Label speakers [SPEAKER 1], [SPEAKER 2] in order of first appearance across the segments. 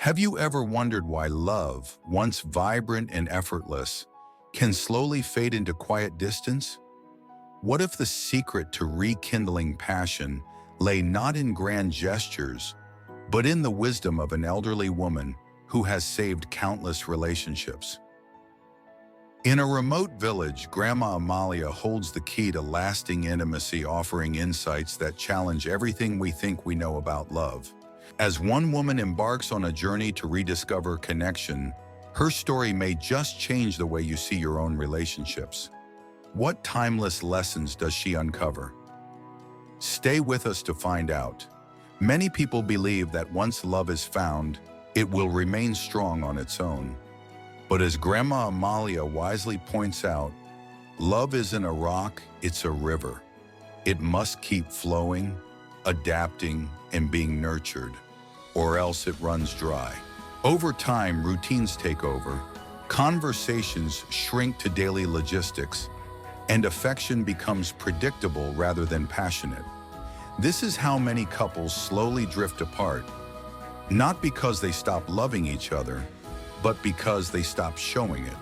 [SPEAKER 1] Have you ever wondered why love, once vibrant and effortless, can slowly fade into quiet distance? What if the secret to rekindling passion lay not in grand gestures, but in the wisdom of an elderly woman who has saved countless relationships? In a remote village, Grandma Amalia holds the key to lasting intimacy, offering insights that challenge everything we think we know about love. As one woman embarks on a journey to rediscover connection, her story may just change the way you see your own relationships. What timeless lessons does she uncover? Stay with us to find out. Many people believe that once love is found, it will remain strong on its own. But as Grandma Amalia wisely points out, love isn't a rock, it's a river. It must keep flowing, adapting, and being nurtured, or else it runs dry. Over time, routines take over, conversations shrink to daily logistics, and affection becomes predictable rather than passionate. This is how many couples slowly drift apart, not because they stop loving each other, but because they stop showing it.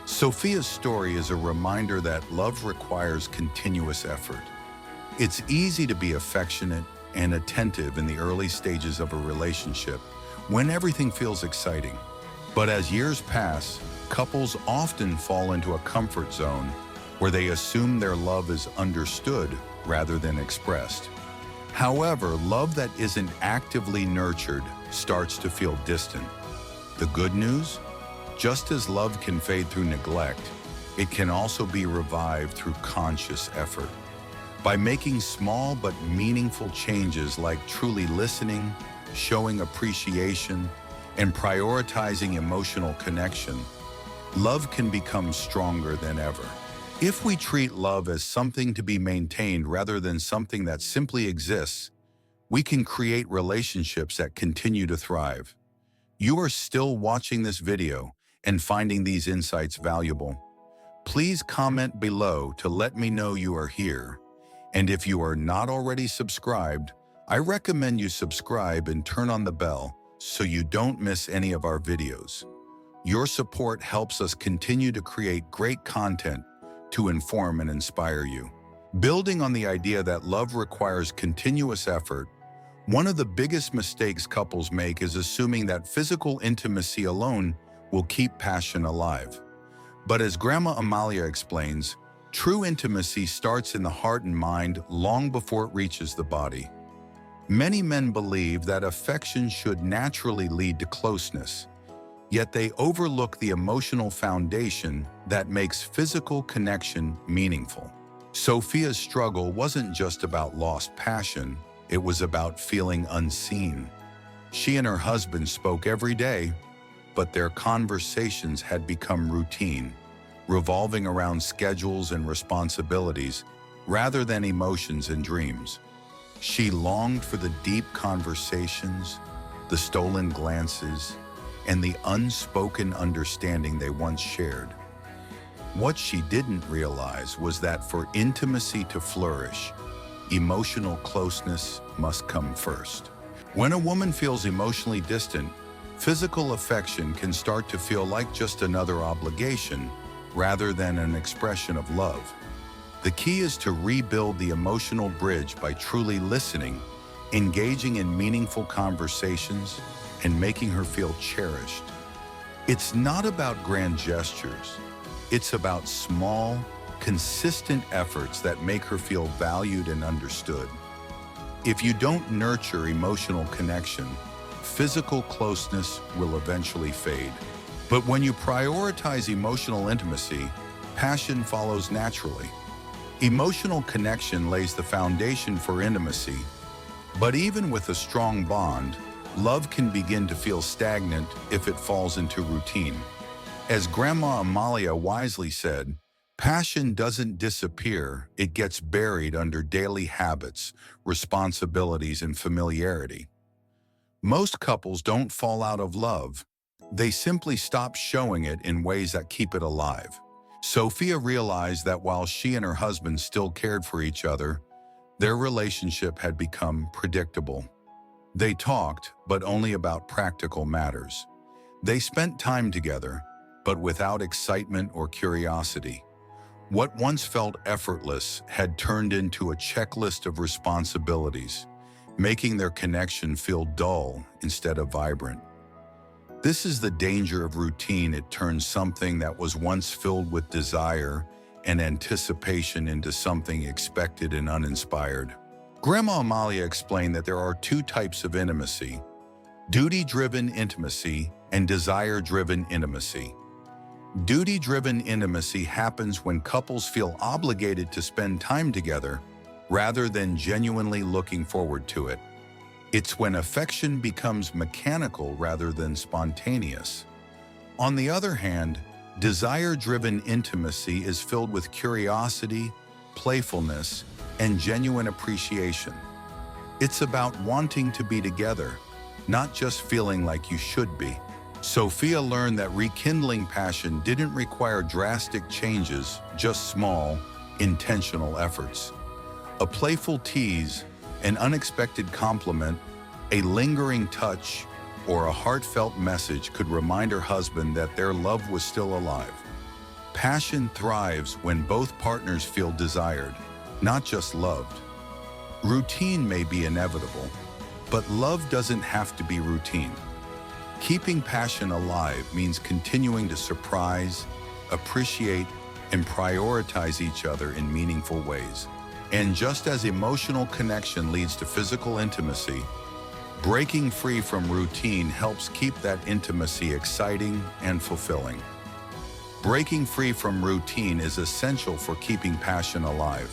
[SPEAKER 1] Sophia's story is a reminder that love requires continuous effort. It's easy to be affectionate and attentive in the early stages of a relationship when everything feels exciting. But as years pass, couples often fall into a comfort zone where they assume their love is understood rather than expressed. However, love that isn't actively nurtured starts to feel distant. The good news? Just as love can fade through neglect, it can also be revived through conscious effort. By making small but meaningful changes like truly listening, showing appreciation, and prioritizing emotional connection, love can become stronger than ever. If we treat love as something to be maintained rather than something that simply exists, we can create relationships that continue to thrive. You are still watching this video and finding these insights valuable. Please comment below to let me know you are here. And if you are not already subscribed, I recommend you subscribe and turn on the bell so you don't miss any of our videos. Your support helps us continue to create great content to inform and inspire you. Building on the idea that love requires continuous effort, one of the biggest mistakes couples make is assuming that physical intimacy alone will keep passion alive. But as Grandma Amalia explains, true intimacy starts in the heart and mind long before it reaches the body. Many men believe that affection should naturally lead to closeness, yet they overlook the emotional foundation that makes physical connection meaningful. Sophia's struggle wasn't just about lost passion, it was about feeling unseen. She and her husband spoke every day, but their conversations had become routine, revolving around schedules and responsibilities rather than emotions and dreams. She longed for the deep conversations, the stolen glances, and the unspoken understanding they once shared. What she didn't realize was that for intimacy to flourish, emotional closeness must come first. When a woman feels emotionally distant, physical affection can start to feel like just another obligation rather than an expression of love. The key is to rebuild the emotional bridge by truly listening, engaging in meaningful conversations, and making her feel cherished. It's not about grand gestures. It's about small, consistent efforts that make her feel valued and understood. If you don't nurture emotional connection, physical closeness will eventually fade. But when you prioritize emotional intimacy, passion follows naturally. Emotional connection lays the foundation for intimacy, but even with a strong bond, love can begin to feel stagnant if it falls into routine. As Grandma Amalia wisely said, passion doesn't disappear, it gets buried under daily habits, responsibilities, and familiarity. Most couples don't fall out of love. They simply stop showing it in ways that keep it alive. Sophia realized that while she and her husband still cared for each other, their relationship had become predictable. They talked, but only about practical matters. They spent time together, but without excitement or curiosity. What once felt effortless had turned into a checklist of responsibilities, making their connection feel dull instead of vibrant. This is the danger of routine. It turns something that was once filled with desire and anticipation into something expected and uninspired. Grandma Amalia explained that there are two types of intimacy: duty-driven intimacy and desire-driven intimacy. Duty-driven intimacy happens when couples feel obligated to spend time together rather than genuinely looking forward to it. It's when affection becomes mechanical rather than spontaneous. On the other hand, desire-driven intimacy is filled with curiosity, playfulness, and genuine appreciation. It's about wanting to be together, not just feeling like you should be. Sophia learned that rekindling passion didn't require drastic changes, just small, intentional efforts. A playful tease, an unexpected compliment, a lingering touch, or a heartfelt message could remind her husband that their love was still alive. Passion thrives when both partners feel desired, not just loved. Routine may be inevitable, but love doesn't have to be routine. Keeping passion alive means continuing to surprise, appreciate, and prioritize each other in meaningful ways. And just as emotional connection leads to physical intimacy, breaking free from routine helps keep that intimacy exciting and fulfilling. Breaking free from routine is essential for keeping passion alive.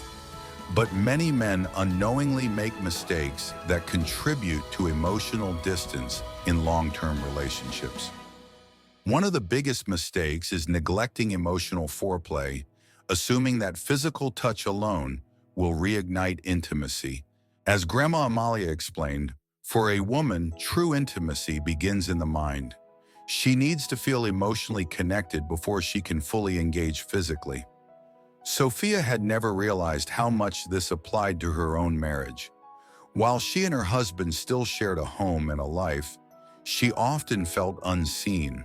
[SPEAKER 1] But many men unknowingly make mistakes that contribute to emotional distance in long-term relationships. One of the biggest mistakes is neglecting emotional foreplay, assuming that physical touch alone will reignite intimacy. As Grandma Amalia explained, for a woman, true intimacy begins in the mind. She needs to feel emotionally connected before she can fully engage physically. Sophia had never realized how much this applied to her own marriage. While she and her husband still shared a home and a life, she often felt unseen.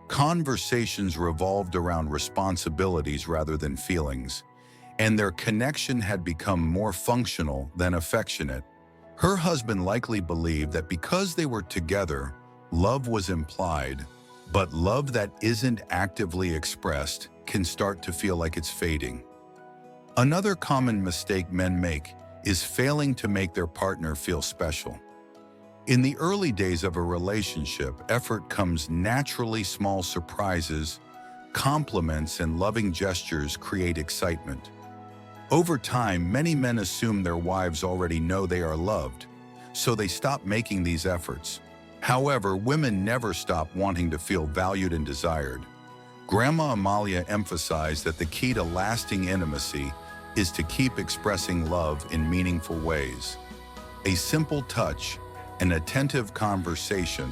[SPEAKER 1] Conversations revolved around responsibilities rather than feelings, and their connection had become more functional than affectionate. Her husband likely believed that because they were together, love was implied, but love that isn't actively expressed can start to feel like it's fading. Another common mistake men make is failing to make their partner feel special. In the early days of a relationship, effort comes naturally. Small surprises, compliments, and loving gestures create excitement. Over time, many men assume their wives already know they are loved, so they stop making these efforts. However, women never stop wanting to feel valued and desired. Grandma Amalia emphasized that the key to lasting intimacy is to keep expressing love in meaningful ways. A simple touch, an attentive conversation,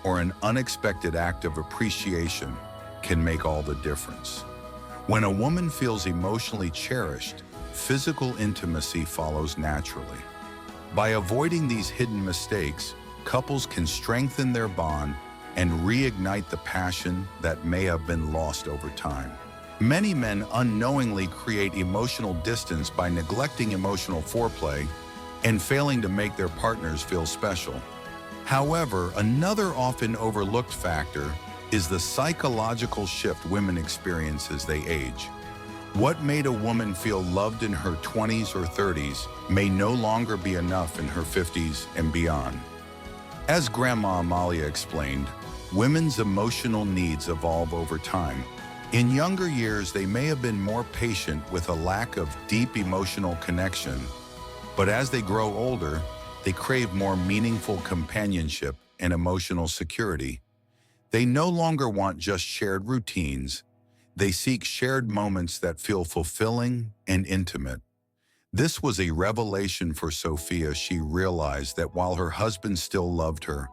[SPEAKER 1] or an unexpected act of appreciation can make all the difference. When a woman feels emotionally cherished, physical intimacy follows naturally. By avoiding these hidden mistakes, couples can strengthen their bond and reignite the passion that may have been lost over time. Many men unknowingly create emotional distance by neglecting emotional foreplay and failing to make their partners feel special. However, another often overlooked factor is the psychological shift women experience as they age. What made a woman feel loved in her 20s or 30s may no longer be enough in her 50s and beyond. As Grandma Amalia explained, women's emotional needs evolve over time. In younger years, they may have been more patient with a lack of deep emotional connection, but as they grow older, they crave more meaningful companionship and emotional security. They no longer want just shared routines. They seek shared moments that feel fulfilling and intimate. This was a revelation for Sophia. She realized that while her husband still loved her,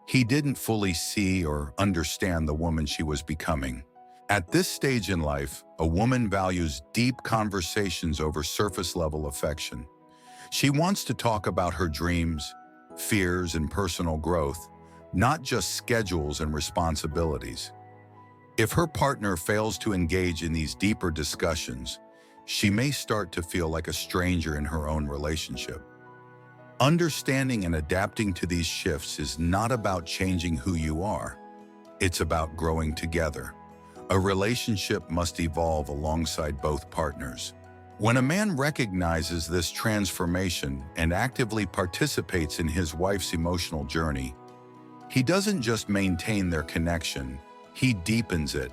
[SPEAKER 1] he didn't fully see or understand the woman she was becoming. At this stage in life, a woman values deep conversations over surface-level affection. She wants to talk about her dreams, fears, and personal growth, not just schedules and responsibilities. If her partner fails to engage in these deeper discussions, she may start to feel like a stranger in her own relationship. Understanding and adapting to these shifts is not about changing who you are. It's about growing together. A relationship must evolve alongside both partners. When a man recognizes this transformation and actively participates in his wife's emotional journey, he doesn't just maintain their connection, he deepens it,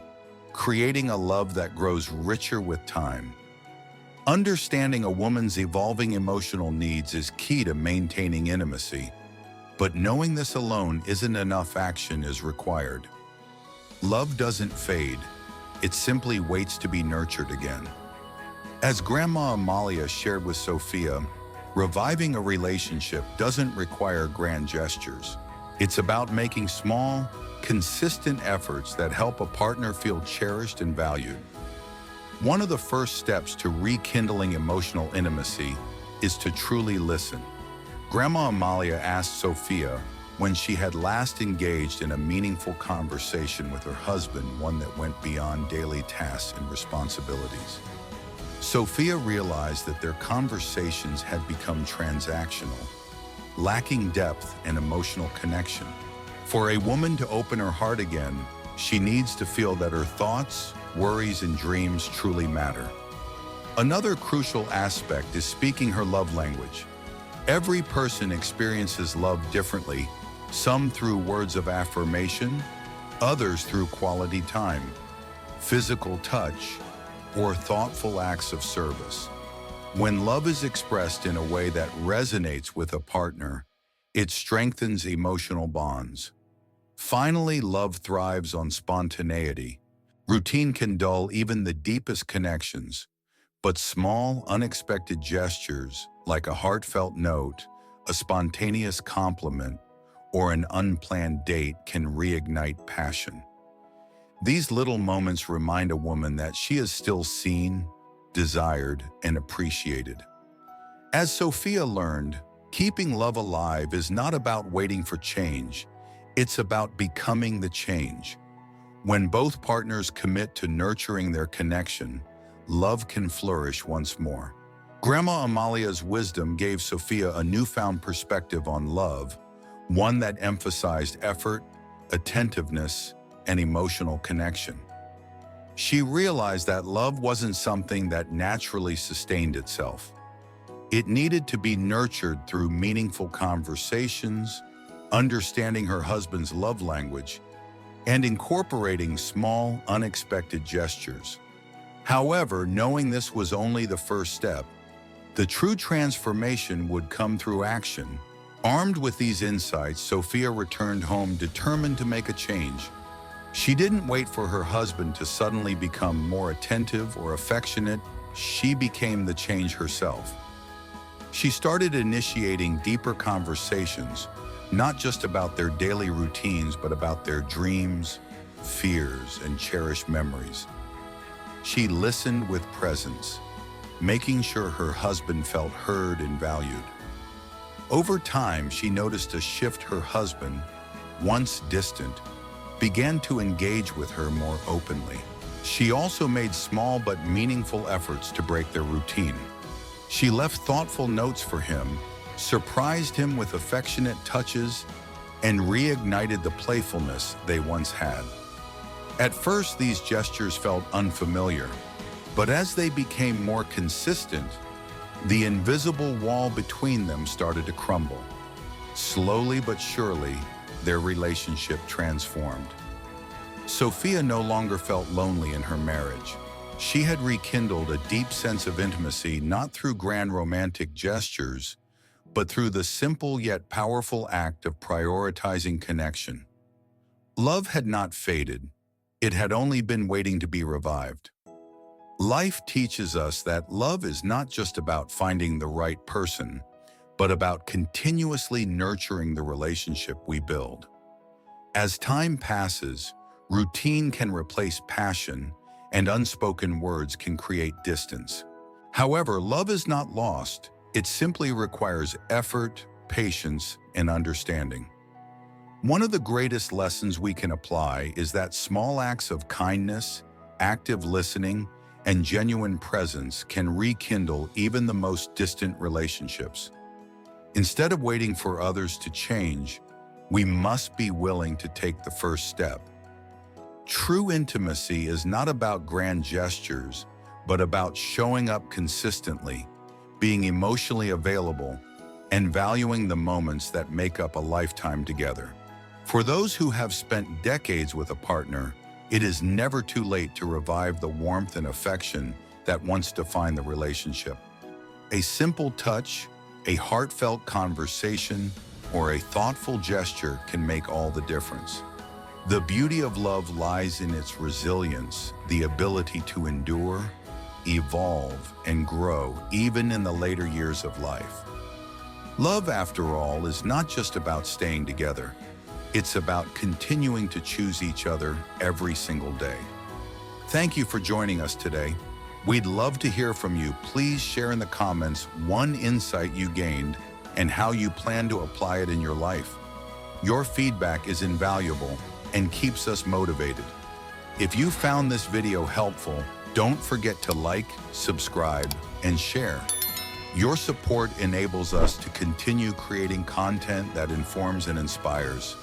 [SPEAKER 1] creating a love that grows richer with time. Understanding a woman's evolving emotional needs is key to maintaining intimacy, but knowing this alone isn't enough. Action is required. Love doesn't fade, it simply waits to be nurtured again. As Grandma Amalia shared with Sophia, reviving a relationship doesn't require grand gestures. It's about making small, consistent efforts that help a partner feel cherished and valued. One of the first steps to rekindling emotional intimacy is to truly listen. Grandma Amalia asked Sophia when she had last engaged in a meaningful conversation with her husband, one that went beyond daily tasks and responsibilities. Sophia realized that their conversations had become transactional, lacking depth and emotional connection. For a woman to open her heart again, she needs to feel that her thoughts, worries, and dreams truly matter. Another crucial aspect is speaking her love language. Every person experiences love differently, some through words of affirmation, others through quality time, physical touch, or thoughtful acts of service. When love is expressed in a way that resonates with a partner, it strengthens emotional bonds. Finally, love thrives on spontaneity. Routine can dull even the deepest connections, but small, unexpected gestures like a heartfelt note, a spontaneous compliment, or an unplanned date can reignite passion. These little moments remind a woman that she is still seen, desired, and appreciated. As Sophia learned, keeping love alive is not about waiting for change, it's about becoming the change. When both partners commit to nurturing their connection, love can flourish once more. Grandma Amalia's wisdom gave Sophia a newfound perspective on love, one that emphasized effort, attentiveness, and emotional connection. She realized that love wasn't something that naturally sustained itself. It needed to be nurtured through meaningful conversations, understanding her husband's love language, and incorporating small, unexpected gestures. However, knowing this was only the first step, the true transformation would come through action. Armed with these insights, Sophia returned home determined to make a change. She didn't wait for her husband to suddenly become more attentive or affectionate. She became the change herself. She started initiating deeper conversations, not just about their daily routines, but about their dreams, fears, and cherished memories. She listened with presence, making sure her husband felt heard and valued. Over time, she noticed a shift. Her husband, once distant, began to engage with her more openly. She also made small but meaningful efforts to break their routine. She left thoughtful notes for him, surprised him with affectionate touches, and reignited the playfulness they once had. At first, these gestures felt unfamiliar, but as they became more consistent, the invisible wall between them started to crumble. Slowly but surely, their relationship transformed. Sophia no longer felt lonely in her marriage. She had rekindled a deep sense of intimacy not through grand romantic gestures, but through the simple yet powerful act of prioritizing connection. Love had not faded. It had only been waiting to be revived. Life teaches us that love is not just about finding the right person, but about continuously nurturing the relationship we build. As time passes, routine can replace passion, and unspoken words can create distance. However, love is not lost. It simply requires effort, patience, and understanding. One of the greatest lessons we can apply is that small acts of kindness, active listening, and genuine presence can rekindle even the most distant relationships. Instead of waiting for others to change, we must be willing to take the first step. True intimacy is not about grand gestures, but about showing up consistently, being emotionally available, and valuing the moments that make up a lifetime together. For those who have spent decades with a partner, it is never too late to revive the warmth and affection that once defined the relationship. A simple touch, a heartfelt conversation, or a thoughtful gesture can make all the difference. The beauty of love lies in its resilience, the ability to endure, evolve, and grow even in the later years of life. Love, after all, is not just about staying together. It's about continuing to choose each other every single day. Thank you for joining us today. We'd love to hear from you. Please share in the comments one insight you gained and how you plan to apply it in your life. Your feedback is invaluable and keeps us motivated. If you found this video helpful, don't forget to like, subscribe, and share. Your support enables us to continue creating content that informs and inspires.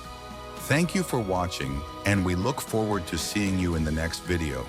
[SPEAKER 1] Thank you for watching, and we look forward to seeing you in the next video.